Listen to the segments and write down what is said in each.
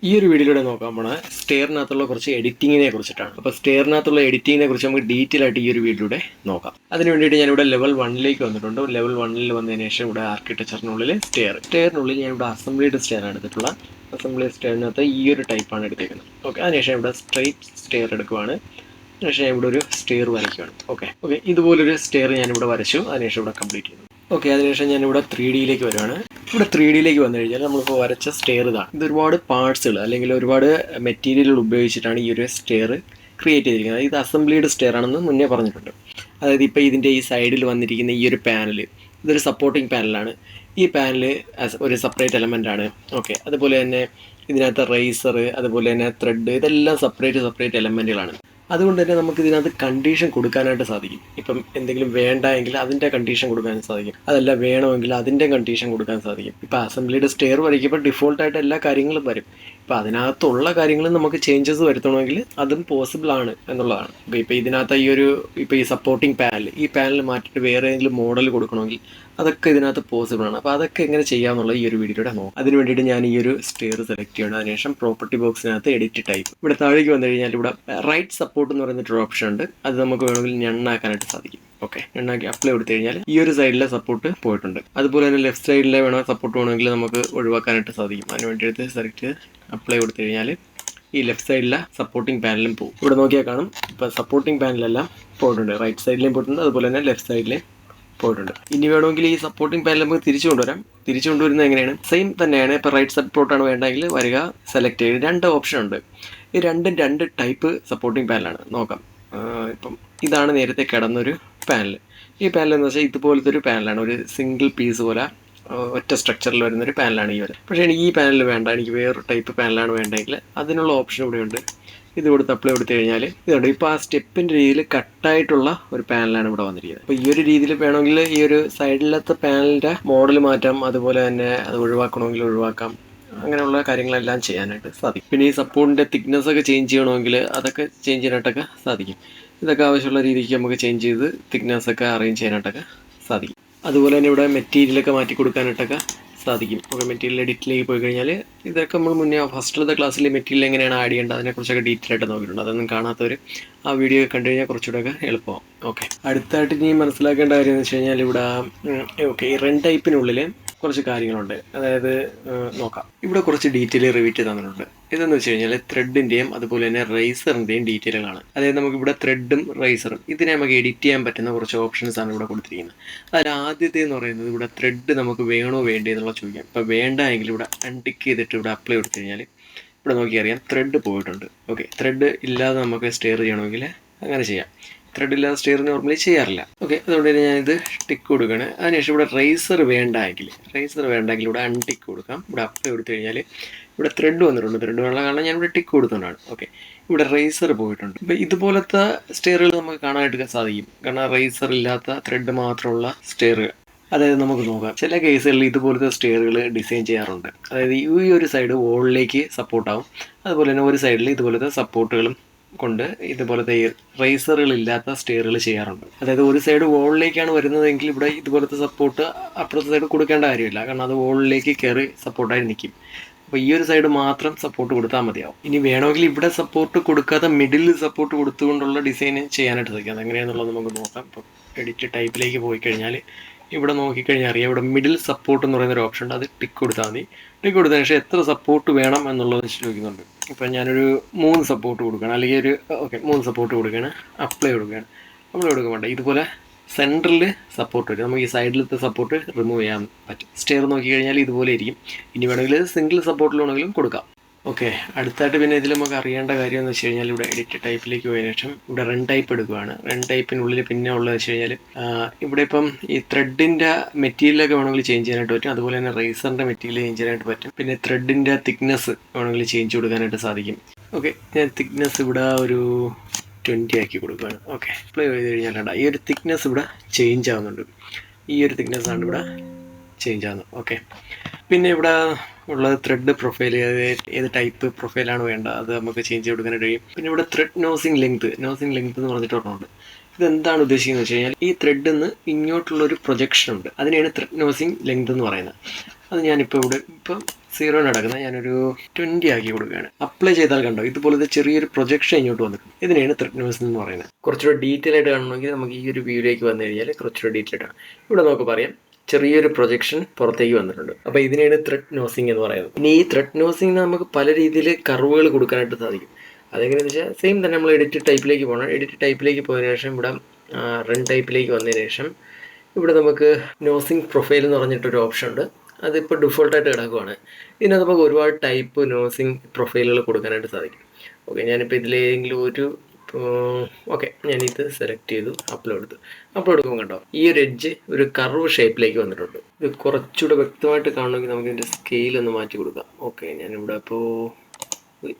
ഈ ഒരു വീഡിയോയിലൂടെ നോക്കാൻ പോണ സ്റ്റെയറിനകത്തുള്ള കുറച്ച് എഡിറ്റിങ്ങിനെ കുറിച്ചിട്ടാണ്. അപ്പോൾ സ്റ്റെയറിനകത്തുള്ള എഡിറ്റിങ്ങിനെ കുറിച്ച് നമുക്ക് ഡീറ്റെയിൽ ആയിട്ട് ഈ ഒരു വീഡിയോയിലൂടെ നോക്കാം. അതിന് വേണ്ടിയിട്ട് ഞാനിവിടെ ലെവൽ 1ലേക്ക് വന്നിട്ടുണ്ട്. ലെവൽ 1ൽ വന്നതിന് ശേഷം ഇവിടെ ആർക്കിടെക്ചറിനുള്ളിൽ സ്റ്റെയറിനുള്ളിൽ ഞാൻ ഇവിടെ അസംബ്ലിയുടെ സ്റ്റെയറാണ് എടുത്തിട്ടുള്ള. അസംബ്ലി സ്റ്റെയറിനകത്ത് ഈ ഒരു ടൈപ്പാണ് എടുത്തേക്കുന്നത്. ഓക്കെ, അതിനുശേഷം ഇവിടെ സ്ട്രെയിറ്റ് സ്റ്റെയർ എടുക്കുവാണ്. അതിനുശേഷം ഞാൻ ഇവിടെ ഒരു സ്റ്റെയർ വരയ്ക്കുകയാണ്. ഓക്കെ, ഇതുപോലൊരു സ്റ്റെയർ ഞാനിവിടെ വരച്ചു. അതിനുശേഷം ഇവിടെ കംപ്ലീറ്റ് ചെയ്തു. ഓക്കെ, അതിനുശേഷം ഞാനിവിടെ 3Dയിലേക്ക് വരുവാണ്. ഇവിടെ 3Dയിലേക്ക് വന്നു കഴിഞ്ഞാൽ നമ്മളിപ്പോൾ വരച്ച സ്റ്റെയർ ഇതാണ്. ഇത് ഒരുപാട് പാർട്സുകൾ അല്ലെങ്കിൽ ഒരുപാട് മെറ്റീരിയലുകൾ ഉപയോഗിച്ചിട്ടാണ് ഈ ഒരു സ്റ്റെയർ ക്രിയേറ്റ് ചെയ്തിരിക്കുന്നത്. ഇത് അസംബ്ലിയുടെ സ്റ്റെയർ ആണെന്ന് മുന്നേ പറഞ്ഞിട്ടുണ്ട്. അതായത് ഇപ്പോൾ ഇതിൻ്റെ ഈ സൈഡിൽ വന്നിരിക്കുന്ന ഈ ഒരു പാനൽ, ഇതൊരു സപ്പോർട്ടിങ് പാനലാണ്. ഈ പാനൽ ഒരു സെപ്പറേറ്റ് എലമെൻ്റ് ആണ്. ഓക്കെ, അതുപോലെ തന്നെ ഇതിനകത്ത് റേസർ, അതുപോലെ തന്നെ ത്രെഡ്, ഇതെല്ലാം സെപ്പറേറ്റ് എലമെൻറ്റുകളാണ്. അതുകൊണ്ട് തന്നെ നമുക്ക് ഇതിനകത്ത് കണ്ടീഷൻ കൊടുക്കാനായിട്ട് സാധിക്കും. ഇപ്പം എന്തെങ്കിലും വേണ്ട എങ്കിൽ അതിൻ്റെ കണ്ടീഷൻ കൊടുക്കാൻ സാധിക്കും, അതല്ല വേണമെങ്കിൽ അതിൻ്റെ കണ്ടീഷൻ കൊടുക്കാൻ സാധിക്കും. ഇപ്പോൾ അസംബ്ലിയുടെ സ്റ്റെയർ വരയ്ക്കുമ്പോൾ ഡിഫോൾട്ടായിട്ട് എല്ലാ കാര്യങ്ങളും വരും. ഇപ്പോൾ അതിനകത്തുള്ള കാര്യങ്ങളും നമുക്ക് ചേഞ്ചസ് വരുത്തണമെങ്കിൽ അതും പോസിബിൾ ആണ് എന്നുള്ളതാണ്. ഇപ്പോൾ ഇതിനകത്ത് ഈ സപ്പോർട്ടിങ് പാനൽ, ഈ പാനൽ മാറ്റിയിട്ട് വേറെ ഏതെങ്കിലും മോഡൽ കൊടുക്കണമെങ്കിൽ അതൊക്കെ ഇതിനകത്ത് പോസിബിൾ ആണ്. അപ്പോൾ അതൊക്കെ എങ്ങനെ ചെയ്യാമെന്നുള്ള ഈ ഒരു വീഡിയോയുടെ നോക്കാം. അതിന് വേണ്ടിയിട്ട് ഞാൻ ഈ ഒരു സ്റ്റെയർ സെലക്ട് ചെയ്യണം. അതിനുശേഷം പ്രോപ്പർട്ടി ബോക്സിനകത്ത് എഡിറ്റ് ടൈപ്പ്, ഇവിടെ താഴേക്ക് വന്നു കഴിഞ്ഞാൽ ഇവിടെ റൈറ്റ് സപ്പോർട്ട് എന്ന് പറയുന്നൊരു ഓപ്ഷൻ ഉണ്ട്. അത് നമുക്ക് വേണമെങ്കിൽ ഞണ്ണാക്കാനായിട്ട് സാധിക്കും. ഓക്കെ, ഞണ്ണാക്കി അപ്ലൈ കൊടുത്തു കഴിഞ്ഞാൽ ഈ ഒരു സൈഡിലെ സപ്പോർട്ട് പോയിട്ടുണ്ട്. അതുപോലെ തന്നെ ലെഫ്റ്റ് സൈഡിലെ സപ്പോർട്ട് വേണമെങ്കിൽ നമുക്ക് ഒഴിവാക്കാനായിട്ട് സാധിക്കും. അതിന് വേണ്ടിയിട്ട് സെലക്ട് ചെയ്ത് അപ്ലൈ കൊടുത്തു കഴിഞ്ഞാൽ ഈ ലെഫ്റ്റ് സൈഡിലെ സപ്പോർട്ടിംഗ് പാനലും പോകും. ഇവിടെ നോക്കിയാൽ കാണും, ഇപ്പോൾ സപ്പോർട്ടിംഗ് പാനലെല്ലാം പോയിട്ടുണ്ട്. റൈറ്റ് സൈഡിലേയും പോയിട്ടുണ്ട്, അതുപോലെ തന്നെ ലെഫ്റ്റ് സൈഡിലേയും പോയിട്ടുണ്ട്. ഇനി വേണമെങ്കിൽ ഈ സപ്പോർട്ടിംഗ് പാനൽ നമുക്ക് തിരിച്ചു കൊണ്ടുവരാം. തിരിച്ചു കൊണ്ടുവരുന്നത് എങ്ങനെയാണ്? സെയിം തന്നെയാണ്. ഇപ്പോൾ റൈറ്റ് സപ്പോർട്ടാണ് വേണ്ടെങ്കിൽ വരിക, സെലക്ട് ചെയ്ത് 2 ഓപ്ഷൻ ഉണ്ട്. ഈ രണ്ടും 2 ടൈപ്പ് സപ്പോർട്ടിംഗ് പാനലാണ്. നോക്കാം. ഇപ്പം ഇതാണ് നേരത്തെ കിടന്നൊരു പാനൽ. ഈ പാനൽ എന്ന് വെച്ചാൽ ഇതുപോലത്തെ ഒരു പാനലാണ്. ഒരു സിംഗിൾ പീസ് പോലെ ഒറ്റ സ്ട്രക്ചറിൽ വരുന്നൊരു പാനലാണ് ഈ വരെ. പക്ഷേ എനിക്ക് ഈ പാനൽ വേണ്ട, എനിക്ക് വേറൊരു ടൈപ്പ് പാനലാണ് വേണ്ടെങ്കിൽ അതിനുള്ള ഓപ്ഷൻ ഇവിടെയുണ്ട്. ഇത് കൊടുത്ത് അപ്ലൈ കൊടുത്തു കഴിഞ്ഞാൽ ഇതുണ്ട്. ഇപ്പോൾ ആ സ്റ്റെപ്പിൻ്റെ രീതിയിൽ കട്ടായിട്ടുള്ള ഒരു പാനലാണ് ഇവിടെ വന്നിരിക്കുന്നത്. അപ്പോൾ ഈ ഒരു രീതിയിൽ വേണമെങ്കിൽ ഈ ഒരു സൈഡിലത്തെ പാനലിൻ്റെ മോഡൽ മാറ്റാം, അതുപോലെ തന്നെ അത് ഒഴിവാക്കണമെങ്കിൽ ഒഴിവാക്കാം. അങ്ങനെയുള്ള കാര്യങ്ങളെല്ലാം ചെയ്യാനായിട്ട് സാധിക്കും. പിന്നെ ഈ സപ്പോർട്ടിൻ്റെ തിക്നെസ് ഒക്കെ ചേഞ്ച് ചെയ്യണമെങ്കിൽ അതൊക്കെ ചേഞ്ച് ചെയ്യാനായിട്ടൊക്കെ സാധിക്കും. ഇതൊക്കെ ആവശ്യമുള്ള രീതിക്ക് നമുക്ക് ചേഞ്ച് ചെയ്ത് തിക്നെസ് ഒക്കെ അറേഞ്ച് ചെയ്യാനായിട്ടൊക്കെ സാധിക്കും. അതുപോലെ തന്നെ ഇവിടെ മെറ്റീരിയലൊക്കെ മാറ്റി കൊടുക്കാനായിട്ടൊക്കെ സാധിക്കും. അപ്പോൾ മെറ്റീരിയൽ എഡിറ്റിലേക്ക് പോയി കഴിഞ്ഞാൽ ഇതൊക്കെ നമ്മൾ മുന്നേ ഫസ്റ്റിലത്തെ ക്ലാസ്സിൽ മെറ്റീരിയൽ എങ്ങനെയാണ് ആഡ് ചെയ്യേണ്ടത് അതിനെക്കുറിച്ചൊക്കെ ഡീറ്റെയിൽ ആയിട്ട് നോക്കിയിട്ടുണ്ട്. അതൊന്നും കാണാത്തവർ ആ വീഡിയോ കണ്ടു കഴിഞ്ഞാൽ കുറച്ചുകൂടെയൊക്കെ എളുപ്പമാവും. ഓക്കെ, അടുത്തായിട്ട് ഇനി മനസ്സിലാക്കേണ്ട കാര്യം എന്ന് വെച്ച് കഴിഞ്ഞാൽ ഇവിടെ ഈ റൺ ടൈപ്പിനുള്ളിൽ കുറച്ച് കാര്യങ്ങളുണ്ട്. അതായത് നോക്കാം, ഇവിടെ കുറച്ച് ഡീറ്റെയിൽ റിവീറ്റ് തന്നിട്ടുണ്ട്. ഇതെന്ന് വെച്ച് കഴിഞ്ഞാൽ ത്രെഡിൻ്റെയും അതുപോലെ തന്നെ റേസറിൻ്റെയും ഡീറ്റെയിലുകളാണ്. അതായത് നമുക്കിവിടെ ത്രെഡും റേസറും ഇതിനെ നമുക്ക് എഡിറ്റ് ചെയ്യാൻ പറ്റുന്ന കുറച്ച് ഓപ്ഷൻസ് ആണ് ഇവിടെ കൊടുത്തിരിക്കുന്നത്. അതിൽ ആദ്യത്തെ എന്ന് പറയുന്നത് ഇവിടെ ത്രെഡ് നമുക്ക് വേണോ വേണ്ടേ എന്നുള്ള ചോദിക്കാം. ഇപ്പോൾ വേണ്ട എങ്കിൽ ഇവിടെ അൺടിക്ക് ചെയ്തിട്ട് ഇവിടെ അപ്ലൈ കൊടുത്തു കഴിഞ്ഞാൽ ഇവിടെ നോക്കിയറിയാം ത്രെഡ് പോയിട്ടുണ്ട്. ഓക്കെ, ത്രെഡ് ഇല്ലാതെ നമുക്ക് സ്റ്റെയർ ചെയ്യണമെങ്കിൽ അങ്ങനെ ചെയ്യാം. ത്രെഡ് ഇല്ലാതെ സ്റ്റെയർ നോർമലി ചെയ്യാറില്ല. ഓക്കെ, അതുകൊണ്ട് തന്നെ ഞാനിത് ടിക്ക് കൊടുക്കുകയാണ്. അതിനുശേഷം ഇവിടെ റേസർ വേണ്ടെങ്കിൽ ഇവിടെ അൺടിക്ക് കൊടുക്കാം. ഇവിടെ അപ്ലൈ കൊടുത്തു കഴിഞ്ഞാൽ ഇവിടെ ത്രെഡ് വന്നിട്ടുണ്ട്. ത്രെഡ് വേണ്ട കാരണം ഞാൻ ഇവിടെ ടിക്ക് കൊടുത്തുകൊണ്ടാണ്. ഓക്കെ, ഇവിടെ റേസർ പോയിട്ടുണ്ട്. ഇപ്പോൾ ഇതുപോലത്തെ സ്റ്റെയറുകൾ നമുക്ക് കാണാനായിട്ട് സാധിക്കും. കാരണം റേസർ ഇല്ലാത്ത ത്രെഡ് മാത്രമുള്ള സ്റ്റെയറുകൾ. അതായത് നമുക്ക് നോക്കാം, ചില കേസുകളിൽ ഇതുപോലത്തെ സ്റ്റെയറുകൾ ഡിസൈൻ ചെയ്യാറുണ്ട്. അതായത് ഈ ഒരു സൈഡ് വോളിലേക്ക് സപ്പോർട്ടാവും, അതുപോലെ തന്നെ ഒരു സൈഡിൽ ഇതുപോലത്തെ സപ്പോർട്ടുകളും കൊണ്ട് ഇതുപോലത്തെ റേസറുകളില്ലാത്ത സ്റ്റെയറുകൾ ചെയ്യാറുണ്ട്. അതായത് ഒരു സൈഡ് വോളിലേക്കാണ് വരുന്നതെങ്കിൽ ഇവിടെ ഇതുപോലത്തെ സപ്പോർട്ട് അപ്പുറത്തെ സൈഡ് കൊടുക്കേണ്ട കാര്യമില്ല, കാരണം അത് വോളിലേക്ക് കയറി സപ്പോർട്ടായി നിൽക്കും. അപ്പോൾ ഈ ഒരു സൈഡ് മാത്രം സപ്പോർട്ട് കൊടുത്താൽ മതിയാവും. ഇനി വേണമെങ്കിൽ ഇവിടെ സപ്പോർട്ട് കൊടുക്കാതെ മിഡിൽ സപ്പോർട്ട് കൊടുത്തുകൊണ്ടുള്ള ഡിസൈൻ ചെയ്യാനായിട്ട് സാധിക്കും. അതെങ്ങനെയാണെന്നുള്ളത് നമുക്ക് നോക്കാം. ഇപ്പോൾ എഡിറ്റ് ടൈപ്പിലേക്ക് പോയി കഴിഞ്ഞാൽ ഇവിടെ നോക്കിക്കഴിഞ്ഞാൽ അറിയാം, ഇവിടെ മിഡിൽ സപ്പോർട്ട് എന്ന് പറയുന്നൊരു ഓപ്ഷൻ ഉണ്ട്. അത് ടിക്ക് കൊടുത്താൽ മതി. ടിക്ക് കൊടുത്തതിന് ശേഷം എത്ര സപ്പോർട്ട് വേണം എന്നുള്ളത് ചോദിക്കുന്നുണ്ട്. ഇപ്പം ഞാനൊരു 3 സപ്പോർട്ട് കൊടുക്കണം, അല്ലെങ്കിൽ 3 സപ്പോർട്ട് കൊടുക്കുകയാണ്. അപ്ലൈ കൊടുക്കുകയാണ്. അപ്ലൈ കൊടുക്കാൻ വേണ്ട ഇതുപോലെ സെൻറ്ററിൽ സപ്പോർട്ട് വരും. നമുക്ക് ഈ സൈഡിലത്തെ സപ്പോർട്ട് റിമൂവ് ചെയ്യാൻ പറ്റും. സ്റ്റെയർ നോക്കിക്കഴിഞ്ഞാൽ ഇതുപോലെ ഇരിക്കും. ഇനി വേണമെങ്കിൽ സിംഗിൾ സപ്പോർട്ടിൽ വേണമെങ്കിലും കൊടുക്കാം. ഓക്കെ, അടുത്തായിട്ട് പിന്നെ ഇതിൽ നമുക്ക് അറിയേണ്ട കാര്യം എന്ന് വെച്ച് കഴിഞ്ഞാൽ ഇവിടെ എഡിറ്റ് ടൈപ്പിലേക്ക് പോയതിനു ശേഷം ഇവിടെ റൺ ടൈപ്പ് എടുക്കുകയാണ്. റൺ ടൈപ്പിനുള്ളിൽ പിന്നെ ഉള്ളത് വെച്ച് കഴിഞ്ഞാൽ ഇവിടെ ഇപ്പം ഈ ത്രെഡിൻ്റെ മെറ്റീരിയലൊക്കെ വേണമെങ്കിൽ ചേഞ്ച് ചെയ്യാനായിട്ട് പറ്റും. അതുപോലെ തന്നെ റേസറിൻ്റെ മെറ്റീരിയൽ ചേഞ്ച് ചെയ്യാനായിട്ട് പറ്റും. പിന്നെ ത്രെഡിൻ്റെ തിക്നെസ് വേണമെങ്കിൽ ചേഞ്ച് കൊടുക്കാനായിട്ട് സാധിക്കും. ഓക്കെ, ഞാൻ തിക്നെസ് ഇവിടെ ഒരു 20 ആക്കി കൊടുക്കുകയാണ്. ഓക്കെ, അപ്ലൈ ചെയ്ത് കഴിഞ്ഞാൽ ഈ ഒരു തിക്നെസ് ഇവിടെ ചേഞ്ച് ആവുന്നുണ്ട്. ഈ ഒരു തിക്നെസ്സാണ് ഇവിടെ ചേഞ്ച് ആവുന്നത്. ഓക്കെ, പിന്നെ ഇവിടെ ഉള്ളത് ത്രെഡ് പ്രൊഫൈൽ, ഏത് ടൈപ്പ് പ്രൊഫൈലാണ് വേണ്ടത് അത് നമുക്ക് ചേഞ്ച് ചെയ്ത് കൊടുക്കാനായിട്ട് കഴിയും. പിന്നെ ഇവിടെ ത്രെഡ് നോസിങ് ലെങ്ത് എന്ന് പറഞ്ഞിട്ട് ഒരെണ്ണമുണ്ട്. ഇതെന്താണ് ഉദ്ദേശിക്കുന്നത് വെച്ച് കഴിഞ്ഞാൽ ഈ ത്രെഡിൽ നിന്ന് ഇങ്ങോട്ടുള്ളൊരു പ്രൊജക്ഷൻ ഉണ്ട്, അതിനെയാണ് ത്രെഡ് നോസിങ് ലെങ്ത് എന്ന് പറയുന്നത്. അത് ഞാനിപ്പോൾ ഇവിടെ ഇപ്പം 0 നടക്കുന്നത് ഞാനൊരു 20 ആക്കി കൊടുക്കുകയാണ്. അപ്ലൈ ചെയ്താൽ കണ്ടോ ഇതുപോലത്തെ ചെറിയൊരു പ്രൊജക്ഷൻ ഇങ്ങോട്ട് വന്നിട്ടുണ്ട്. ഇതിനെയാണ് ത്രെഡ് നോയ്സ് എന്ന് പറയുന്നത്. കുറച്ചുകൂടെ ഡീറ്റെയിൽ ആയിട്ട് കാണണമെങ്കിൽ നമുക്ക് ഈ ഒരു വ്യൂയിലേക്ക് വന്നു കഴിഞ്ഞാൽ കുറച്ചുകൂടെ ഡീറ്റെയിൽ ആണ്. ഇവിടെ നമുക്ക് പറയാം ചെറിയൊരു പ്രൊജക്ഷൻ പുറത്തേക്ക് വന്നിട്ടുണ്ട്. അപ്പോൾ ഇതിനെയാണ് ത്രെഡ് നോസിങ് എന്ന് പറയുന്നത്. ഇനി ഈ ത്രെഡ് നോസിങ് നമുക്ക് പല രീതിയിൽ കർവുകൾ കൊടുക്കാനായിട്ട് സാധിക്കും. അതെങ്ങനെയാണെന്ന് വെച്ചാൽ സെയിം തന്നെ നമ്മൾ എഡിറ്റ് ടൈപ്പിലേക്ക് പോകണം. എഡിറ്റ് ടൈപ്പിലേക്ക് പോയതിനു ശേഷം ഇവിടെ റൺ ടൈപ്പിലേക്ക് വന്നതിന് ശേഷം ഇവിടെ നമുക്ക് നോസിങ് പ്രൊഫൈൽ എന്ന് പറഞ്ഞിട്ടൊരു ഓപ്ഷൻ ഉണ്ട്. അതിപ്പോൾ ഡിഫോൾട്ടായിട്ട് കിടക്കുവാണ്. ഇതിനകത്ത് നമുക്ക് ഒരുപാട് ടൈപ്പ് നോസിങ് പ്രൊഫൈലുകൾ കൊടുക്കാനായിട്ട് സാധിക്കും. ഓക്കെ, ഞാനിപ്പോൾ ഇതിലേതെങ്കിലും ഒരു ഞാനിത് സെലക്ട് ചെയ്തു, അപ്ലോഡ് എടുക്കുമ്പോൾ കണ്ടോ ഈ ഒരു എഡ്ജ് ഒരു കർവ് ഷേപ്പിലേക്ക് വന്നിട്ടുണ്ട്. ഇത് കുറച്ചുകൂടെ വ്യക്തമായിട്ട് കാണണമെങ്കിൽ നമുക്ക് ഇതിൻ്റെ സ്കെയിൽ ഒന്ന് മാറ്റി കൊടുക്കാം. ഓക്കെ, ഞാനിവിടെ ഇപ്പോൾ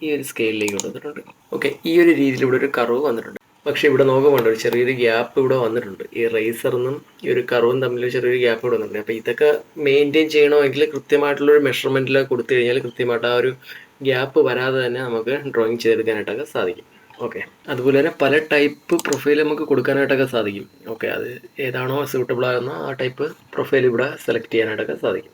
ഈ ഒരു സ്കെയിലിലേക്ക് കൊടുത്തിട്ടുണ്ട്. ഓക്കെ, ഈ ഒരു രീതിയിൽ ഇവിടെ ഒരു കർവ് വന്നിട്ടുണ്ട്. പക്ഷേ ഇവിടെ നോക്കുമ്പോൾ ഒരു ചെറിയൊരു ഗ്യാപ്പ് ഇവിടെ വന്നിട്ടുണ്ട്. ഈ റേസറിനും ഈ ഒരു കർവും തമ്മിൽ ചെറിയൊരു ഗ്യാപ്പ് ഇവിടെ വന്നിട്ടുണ്ട്. അപ്പോൾ ഇതൊക്കെ മെയിൻറ്റെയിൻ ചെയ്യണമെങ്കിൽ കൃത്യമായിട്ടുള്ളൊരു മെഷർമെൻറ്റിൽ കൊടുത്തു കഴിഞ്ഞാൽ കൃത്യമായിട്ട് ആ ഒരു ഗ്യാപ്പ് വരാതെ തന്നെ നമുക്ക് ഡ്രോയിങ് ചെയ്തെടുക്കാനായിട്ടൊക്കെ സാധിക്കും. ഓക്കെ, അതുപോലെ തന്നെ പല ടൈപ്പ് പ്രൊഫൈൽ നമുക്ക് കൊടുക്കാനായിട്ടൊക്കെ സാധിക്കും. ഓക്കെ, അത് ഏതാണോ സ്യൂട്ടബിൾ ആകുന്ന ആ ടൈപ്പ് പ്രൊഫൈൽ ഇവിടെ സെലക്ട് ചെയ്യാനായിട്ടൊക്കെ സാധിക്കും.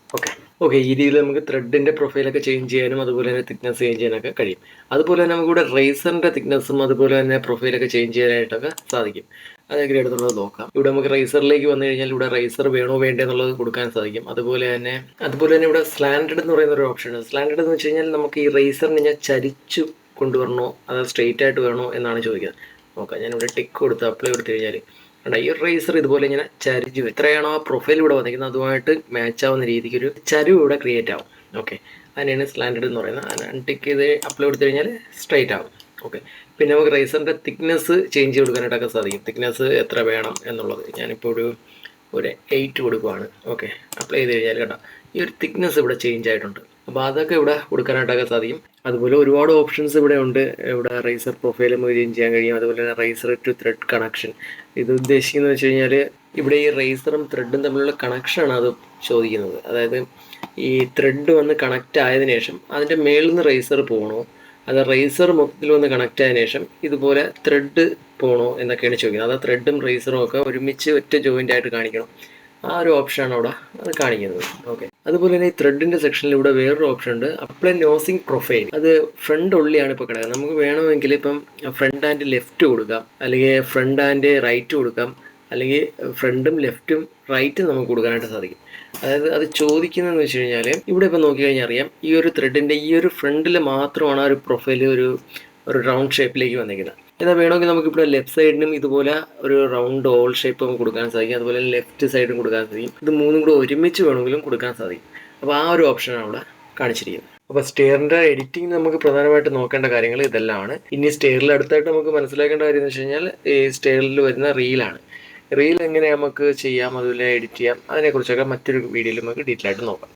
ഓക്കെ, ഈ രീതിയിൽ നമുക്ക് ത്രെഡിൻ്റെ പ്രൊഫൈലൊക്കെ ചേഞ്ച് ചെയ്യാനും അതുപോലെ തന്നെ തിക്നെസ് ചേഞ്ച് ചെയ്യാനൊക്കെ കഴിയും. അതുപോലെ തന്നെ നമുക്കിവിടെ റേസറിൻ്റെ തിക്നെസ്സും അതുപോലെ തന്നെ പ്രൊഫൈലൊക്കെ ചേഞ്ച് ചെയ്യാനായിട്ടൊക്കെ സാധിക്കും. അതെങ്ങനെ എടുത്തുള്ളത് നോക്കാം. ഇവിടെ നമുക്ക് റേസറിലേക്ക് വന്നു കഴിഞ്ഞാൽ ഇവിടെ റേസർ വേണോ വേണ്ടേ എന്നുള്ളത് കൊടുക്കാൻ സാധിക്കും. അതുപോലെ തന്നെ ഇവിടെ സ്ലാൻഡഡ് എന്ന് പറയുന്ന ഒരു ഓപ്ഷൻ ഉണ്ട്. സ്ലാൻഡഡ് എന്ന് വെച്ച് കഴിഞ്ഞാൽ നമുക്ക് ഈ റേസറിനെ ഞാൻ ചരിച്ചു കൊണ്ടുവരണോ അത് സ്ട്രെയിറ്റ് ആയിട്ട് വേണോ എന്നാണ് ചോദിക്കുന്നത്. നോക്കാം, ഞാനിവിടെ ടിക്ക് കൊടുത്ത് അപ്ലൈ കൊടുത്തു കഴിഞ്ഞാൽ ഈ റേസർ ഇതുപോലെ ഇങ്ങനെ ചരിഞ്ഞു എത്രയാണോ ആ പ്രൊഫൈൽ ഇവിടെ വന്നിരിക്കുന്നത് അതുമായിട്ട് മാച്ച് ആവുന്ന രീതിക്ക് ഒരു ചരിവ് ഇവിടെ ക്രിയേറ്റ് ആവും. ഓക്കെ, അതിനാണ് സ്ലാൻഡഡ് എന്ന് പറയുന്നത്. അതിന് ടിക്ക് ചെയ്ത് അപ്ലൈ കൊടുത്തു കഴിഞ്ഞാൽ സ്ട്രെയിറ്റ് ആവും. ഓക്കെ, പിന്നെ നമുക്ക് റേസറിൻ്റെ തിക്നെസ് ചേഞ്ച് കൊടുക്കാനായിട്ടൊക്കെ സാധിക്കും. തിക്നെസ് എത്ര വേണം എന്നുള്ളത് ഞാനിപ്പോൾ ഒരു 8 കൊടുക്കുവാണ്. ഓക്കെ, അപ്ലൈ ചെയ്ത് കഴിഞ്ഞാൽ കേട്ടോ ഈ ഒരു തിക്നെസ് ഇവിടെ ചേഞ്ച് ആയിട്ടുണ്ട്. അപ്പോൾ അതൊക്കെ ഇവിടെ കൊടുക്കാനായിട്ടൊക്കെ സാധിക്കും. അതുപോലെ ഒരുപാട് ഓപ്ഷൻസ് ഇവിടെ ഉണ്ട്. ഇവിടെ റേസർ പ്രൊഫൈൽ നമുക്ക് ചേഞ്ച് ചെയ്യാൻ കഴിയും. അതുപോലെ തന്നെ റേസർ ടു ത്രെഡ് കണക്ഷൻ. ഇത് ഉദ്ദേശിക്കുന്നത് വെച്ച് കഴിഞ്ഞാൽ ഇവിടെ ഈ റേസറും ത്രെഡും തമ്മിലുള്ള കണക്ഷനാണ് അത് ചോദിക്കുന്നത്. അതായത് ഈ ത്രെഡ് വന്ന് കണക്റ്റ് ആയതിനു ശേഷം അതിൻ്റെ മേളിൽ നിന്ന് റേസർ പോകണോ, അത് റേസർ മൊത്തത്തിൽ വന്ന് കണക്റ്റ് ആയതിനു ശേഷം ഇതുപോലെ ത്രെഡ് പോകണോ എന്നൊക്കെയാണ് ചോദിക്കുന്നത്. അത് ത്രെഡും റേസറും ഒക്കെ ഒരുമിച്ച് ഒറ്റ ജോയിൻ്റ് ആയിട്ട് കാണിക്കണം. ആ ഒരു ഓപ്ഷനാണ് അവിടെ അത് കാണിക്കുന്നത്. ഓക്കെ, അതുപോലെ തന്നെ ഈ ത്രെഡിൻ്റെ സെക്ഷനിൽ ഇവിടെ വേറൊരു ഓപ്ഷൻ ഉണ്ട്, അപ്ലൈ നോസിങ് പ്രൊഫൈൽ. അത് ഫ്രണ്ട് ഒള്ളിയാണ് ഇപ്പോൾ കിടക്കുന്നത്. നമുക്ക് വേണമെങ്കിൽ ഇപ്പം ഫ്രണ്ട് ആൻഡ് ലെഫ്റ്റ് കൊടുക്കാം, അല്ലെങ്കിൽ ഫ്രണ്ട് ആൻഡ് റൈറ്റ് കൊടുക്കാം, അല്ലെങ്കിൽ ഫ്രണ്ടും ലെഫ്റ്റും റൈറ്റും നമുക്ക് കൊടുക്കാനായിട്ട് സാധിക്കും. അതായത് അത് ചോദിക്കുന്നതെന്ന് വെച്ച് കഴിഞ്ഞാൽ ഇവിടെ ഇപ്പം നോക്കി കഴിഞ്ഞാൽ അറിയാം ഈ ഒരു ത്രെഡിൻ്റെ ഈ ഒരു ഫ്രണ്ടിൽ മാത്രമാണ് ആ ഒരു പ്രൊഫൈൽ ഒരു റൗണ്ട് ഷേപ്പിലേക്ക് വന്നിരിക്കുന്നത്. എന്നാൽ വേണമെങ്കിൽ നമുക്കിവിടെ ലെഫ്റ്റ് സൈഡിനും ഇതുപോലെ ഒരു റൗണ്ട് ഓൾ ഷേപ്പ് നമുക്ക് കൊടുക്കാൻ സാധിക്കും. അതുപോലെ ലെഫ്റ്റ് സൈഡും കൊടുക്കാൻ സാധിക്കും. ഇത് മൂന്നും കൂടെ ഒരുമിച്ച് വേണമെങ്കിലും കൊടുക്കാൻ സാധിക്കും. അപ്പോൾ ആ ഒരു ഓപ്ഷനാണ് അവിടെ കാണിച്ചിരിക്കുന്നത്. അപ്പോൾ സ്റ്റെയറിൻ്റെ എഡിറ്റിംഗ് നമുക്ക് പ്രധാനമായിട്ട് നോക്കേണ്ട കാര്യങ്ങൾ ഇതെല്ലാമാണ്. ഇനി സ്റ്റെയറിൽ അടുത്തായിട്ട് നമുക്ക് മനസ്സിലാക്കേണ്ട കാര്യം എന്ന് വെച്ച് കഴിഞ്ഞാൽ ഈ സ്റ്റെയറിൽ വരുന്ന റീലാണ്. റീൽ എങ്ങനെ നമുക്ക് ചെയ്യാം, അതുപോലെ എഡിറ്റ് ചെയ്യാം, അതിനെക്കുറിച്ചൊക്കെ മറ്റൊരു വീഡിയോയിൽ നമുക്ക് ഡീറ്റെയിൽ ആയിട്ട് നോക്കാം.